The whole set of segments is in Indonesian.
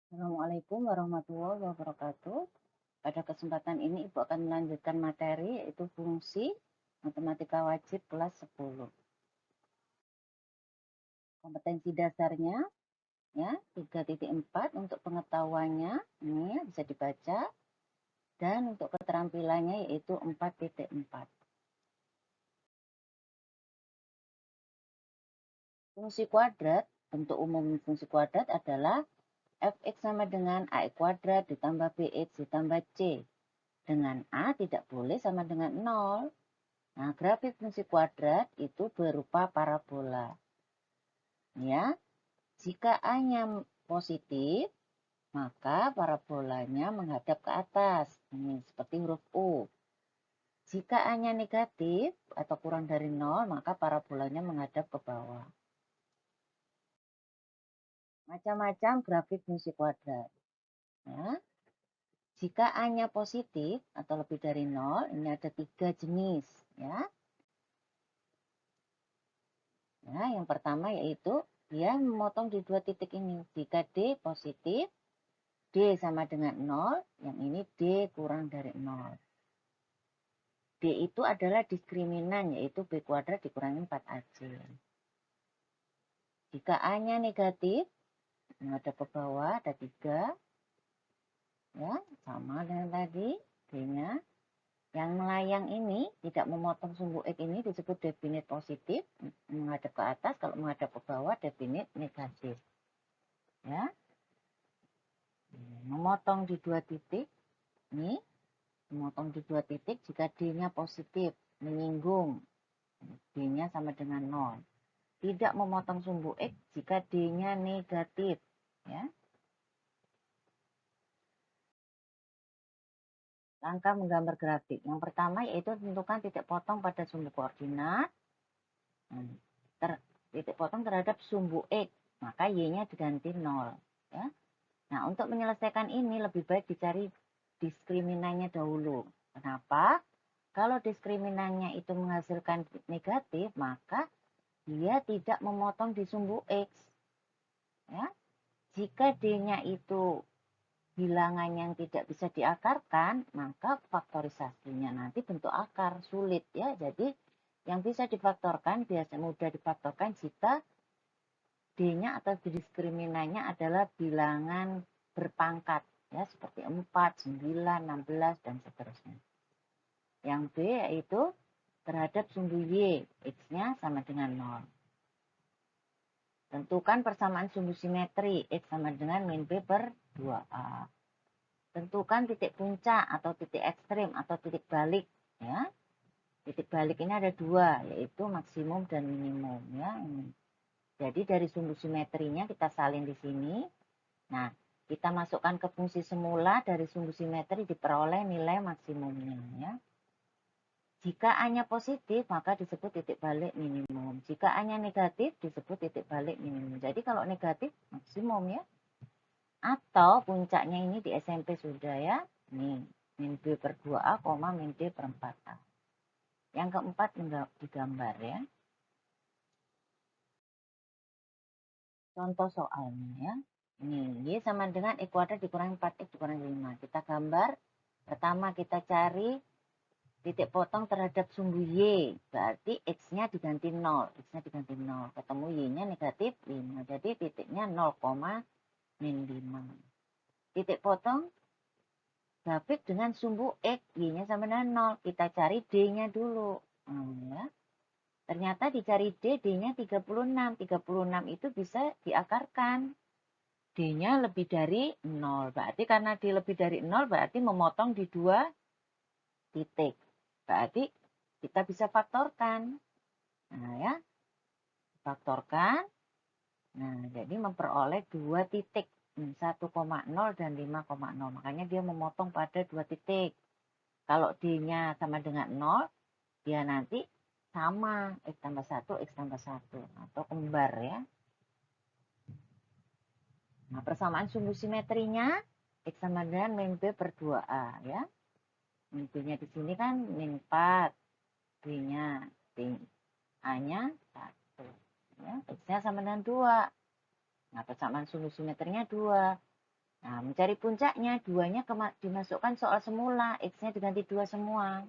Assalamualaikum warahmatullahi wabarakatuh. Pada kesempatan ini Ibu akan melanjutkan materi yaitu fungsi matematika wajib kelas 10. Kompetensi dasarnya ya 3.4 untuk pengetahuannya ini ya, bisa dibaca, dan untuk keterampilannya yaitu 4.4. Fungsi kuadrat, bentuk umum fungsi kuadrat adalah fx sama dengan ax kuadrat ditambah bx ditambah c. Dengan a tidak boleh sama dengan 0. Nah, grafik fungsi kuadrat itu berupa parabola. Ya, jika A-nya positif, maka parabolanya menghadap ke atas. Ini seperti huruf U. Jika A-nya negatif atau kurang dari 0, maka parabolanya menghadap ke bawah. Macam-macam grafik fungsi kuadrat. Ya. Jika A-nya positif atau lebih dari 0, ini ada 3 jenis. Ya. Nah, yang pertama yaitu dia memotong di 2 titik ini. Jika D positif, D sama dengan 0, yang ini D kurang dari 0. D itu adalah diskriminan, yaitu B kuadrat dikurangi 4AC. Jika A-nya negatif, ada ke bawah, ada 3. Ya, sama dengan tadi, D-nya. Yang melayang ini, tidak memotong sumbu X ini disebut definit positif, menghadap ke atas. Kalau menghadap ke bawah, definit negatif. Ya, memotong di 2 titik, ini memotong di 2 titik jika D-nya positif, menyinggung, D-nya sama dengan 0. Tidak memotong sumbu X jika D-nya negatif. Ya. Langkah menggambar grafik. Yang pertama yaitu tentukan titik potong pada sumbu koordinat. Titik potong terhadap sumbu X. Maka Y-nya diganti 0. Ya. Nah, untuk menyelesaikan ini lebih baik dicari diskriminannya dahulu. Kenapa? Kalau diskriminannya itu menghasilkan negatif, maka dia tidak memotong di sumbu X. Ya. Jika D-nya itu bilangan yang tidak bisa diakarkan, maka faktorisasinya nanti bentuk akar, sulit ya. Jadi yang bisa difaktorkan, biasa mudah difaktorkan jika D-nya atau diskriminannya adalah bilangan berpangkat, ya, seperti 4, 9, 16, dan seterusnya. Yang B yaitu terhadap sumbu Y, X-nya sama dengan 0. Tentukan persamaan sumbu simetri, X sama dengan min B per 2A. Tentukan titik puncak atau titik ekstrim atau titik balik. Ya. Titik balik ini ada 2, yaitu maksimum dan minimum. Ya. Jadi dari sumbu simetrinya kita salin di sini. Nah, kita masukkan ke fungsi semula, dari sumbu simetri diperoleh nilai maksimumnya. Ya. Jika A-nya positif, maka disebut titik balik minimum. Jika A-nya negatif, disebut titik balik minimum. Jadi kalau negatif, maksimum ya. Atau puncaknya ini di SMP sudah ya. Nih, min B per 2A, min D per 4A. Yang keempat digambar ya. Contoh soalnya ya. Ini, Y sama dengan X kuadrat dikurangi 4X dikurangi 5. Kita gambar. Pertama kita cari titik potong terhadap sumbu Y. Berarti X-nya diganti 0. X-nya diganti 0. Ketemu Y-nya negatif 5. Jadi titiknya 0, min 5. Titik potong grafik dengan sumbu X. Y-nya sama dengan 0. Kita cari D-nya dulu. Ya. Ternyata dicari D, D-nya 36. 36 itu bisa diakarkan. D-nya lebih dari 0. Berarti karena D lebih dari 0, berarti memotong di 2 titik. Berarti kita bisa faktorkan. Nah ya, faktorkan. Nah, jadi memperoleh 2 titik. 1,0 dan 5,0. Makanya dia memotong pada 2 titik. Kalau D-nya sama dengan 0, dia nanti sama. X tambah 1, X tambah 1. Atau kembar ya. Nah, persamaan sumbu simetrinya X sama dengan min B per 2A ya. Min B-nya di sini kan min 4. B-nya, A-nya 1. Ya, X-nya sama dengan 2. Nah, persamaan sumbu simetrinya 2. Nah, mencari puncaknya, 2-nya dimasukkan soal semula, X-nya diganti 2 semua.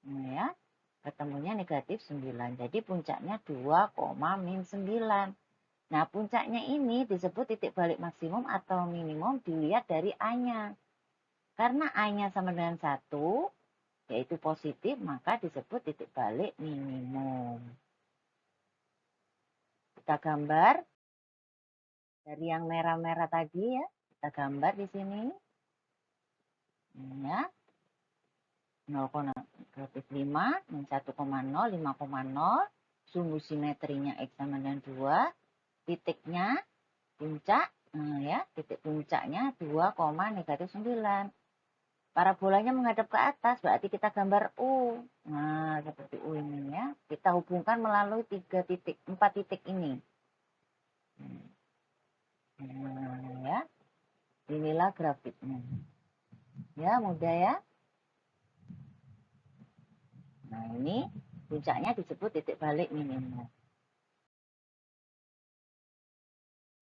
Nah, ya, ketemunya negatif 9. Jadi puncaknya 2, min 9. Nah, puncaknya ini disebut titik balik maksimum atau minimum dilihat dari A-nya. Karena A-nya sama dengan 1, yaitu positif, maka disebut titik balik minimum. Kita gambar dari yang merah-merah tadi ya. Kita gambar di sini. Ya. 0,5, 1,0, 5,0. Sumbu simetrinya X sama dengan 2. Titiknya, puncak, ya, titik puncaknya 2, negatif 9. Parabolanya menghadap ke atas, berarti kita gambar U. Nah, seperti U ini ya. Kita hubungkan melalui 4 titik ini. Nah, ya. Inilah grafiknya. Ya, mudah ya. Nah, ini puncaknya disebut titik balik minimum.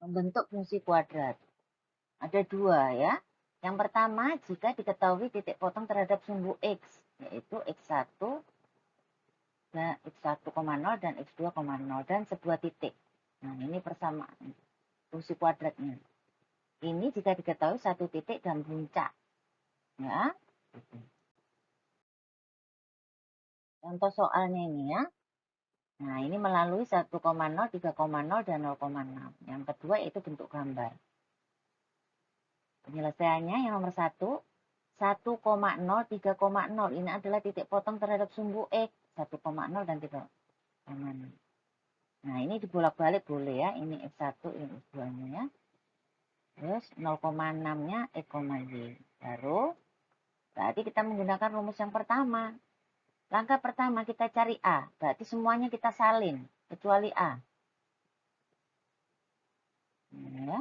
Membentuk fungsi kuadrat. Ada 2 ya. Yang pertama, jika diketahui titik potong terhadap sumbu X, yaitu X1 dan X1,0 dan X2,0 dan sebuah titik. Nah, ini persamaan fungsi kuadratnya. Ini jika diketahui satu titik dan puncak. Ya. Contoh soalnya ini ya. Nah, ini melalui 1,0, 3,0, dan 0,6. Yang kedua itu bentuk gambar. Penyelesaiannya yang nomor 1, 1,0, 3,0. Ini adalah titik potong terhadap sumbu X. 1,0 dan 3,0. Nah, ini dibolak-balik boleh ya. Ini X1, ini X2-nya ya. Terus 0,6-nya X, Y. Baru, berarti kita menggunakan rumus yang pertama. Langkah pertama kita cari A. Berarti semuanya kita salin, kecuali A. Ya.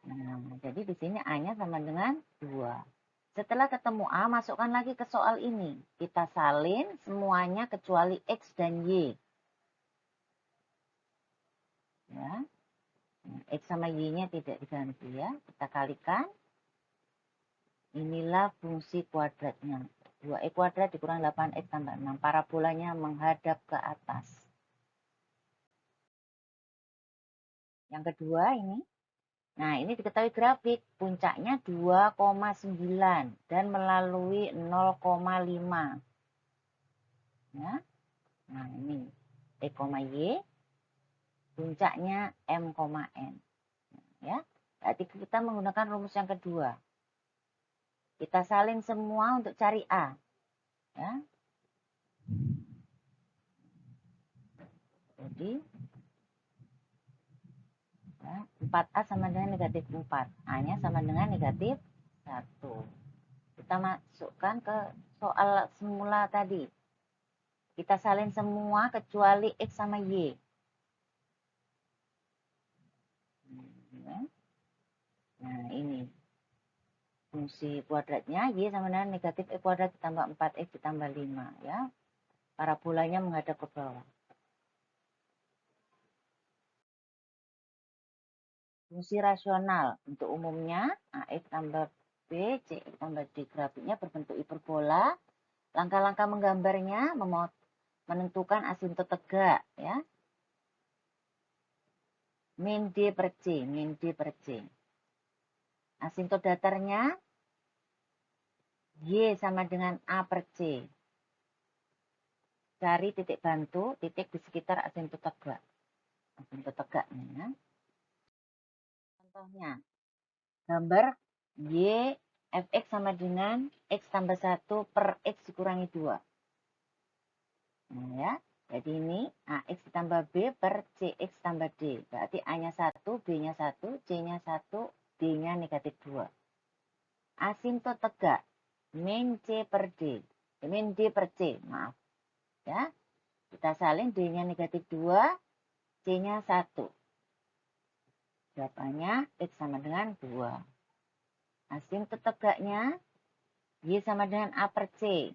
Nah, jadi di sini A-nya sama dengan 2. Setelah ketemu A, masukkan lagi ke soal ini. Kita salin semuanya kecuali X dan Y. Ya. X sama Y-nya tidak diganti ya. Kita kalikan. Inilah fungsi kuadratnya. 2x kuadrat dikurang 8x tambah 6. Parabolanya menghadap ke atas. Yang kedua ini. Nah, ini diketahui grafik. Puncaknya 2,9 dan melalui 0,5. Ya. Nah, ini E, Y. Puncaknya M, N. Ya. Berarti kita menggunakan rumus yang kedua. Kita salin semua untuk cari A. Ya. Jadi, ya, 4A sama dengan negatif 4. A-nya sama dengan negatif 1. Kita masukkan ke soal semula tadi. Kita salin semua kecuali X sama Y. Nah, ini. Fungsi kuadratnya Y sama dengan negatif X kuadrat ditambah 4X ditambah 5. Ya. Parabolanya menghadap ke bawah. Fungsi rasional. Untuk umumnya, AX tambah B, CX tambah D. Grafiknya berbentuk hiperbola. Langkah-langkah menggambarnya menentukan asintot tegak. Ya. Min D per C. Min D per C. Asintot datarnya Y sama dengan A per C. Cari titik bantu, titik di sekitar asintot tegak. Asintot tegaknya. Contohnya, gambar Y Fx sama dengan X tambah 1 per X dikurangi 2. Nah, ya. Jadi ini AX ditambah B per CX tambah D. Berarti A-nya 1, B-nya 1, C-nya 1, D-nya negatif 2. Asintot tegak. Min C per D. Min D per C, maaf. Ya. Kita salin D-nya negatif 2, C-nya 1. Jawabannya X sama dengan 2. Asintot tegaknya Y sama dengan A per C.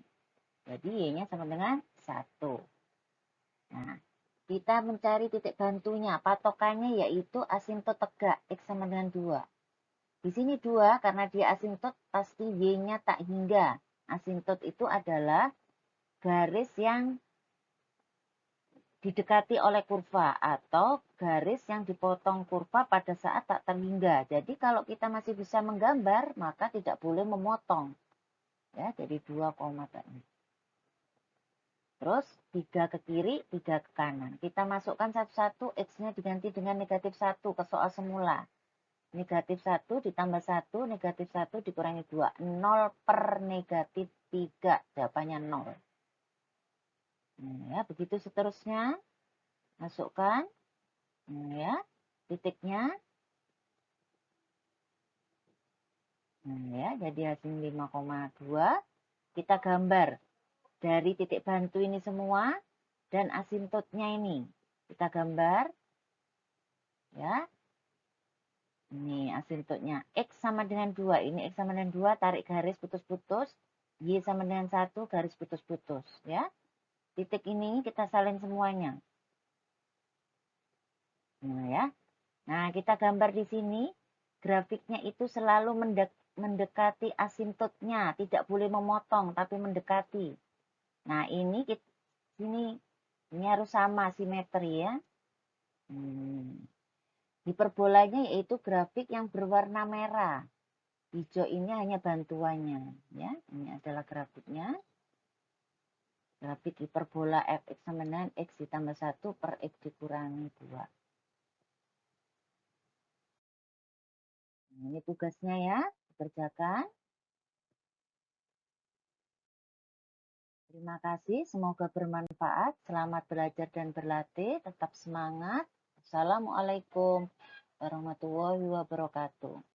Jadi Y-nya sama dengan 1. Nah, kita mencari titik bantunya. Patokannya yaitu asintot tegak X sama dengan 2. Di sini 2 karena dia asintot pasti Y-nya tak hingga. Asintot itu adalah garis yang didekati oleh kurva atau garis yang dipotong kurva pada saat tak terhingga. Jadi kalau kita masih bisa menggambar, maka tidak boleh memotong. Ya, jadi 2 koma tadi. Terus 3 ke kiri, 3 ke kanan. Kita masukkan satu-satu, X-nya diganti dengan negatif 1 ke soal semula. Negatif 1 ditambah 1, negatif 1 dikurangi 2. 0 per negatif 3. Jawabannya 0. Ya, begitu seterusnya. Masukkan. Ya, titiknya. Ya, jadi hasil 5,2. Kita gambar dari titik bantu ini semua dan asintotnya ini. Kita gambar. Ya. Ini asintotnya. X sama dengan 2. Ini X sama dengan 2, tarik garis putus-putus. Y sama dengan 1, garis putus-putus. Ya. Titik ini kita salin semuanya. Nah, ya. Nah, kita gambar di sini. Grafiknya itu selalu mendekati asintotnya. Tidak boleh memotong, tapi mendekati. Nah, ini harus sama simetri ya. Hiperbolanya yaitu grafik yang berwarna merah. Hijau ini hanya bantuannya. Ya, ini adalah grafiknya. Grafik hiperbola fx sama dengan x ditambah 1 per x dikurangi 2. Ini tugasnya ya, dikerjakan. Terima kasih, semoga bermanfaat. Selamat belajar dan berlatih, tetap semangat. Assalamualaikum warahmatullahi wabarakatuh.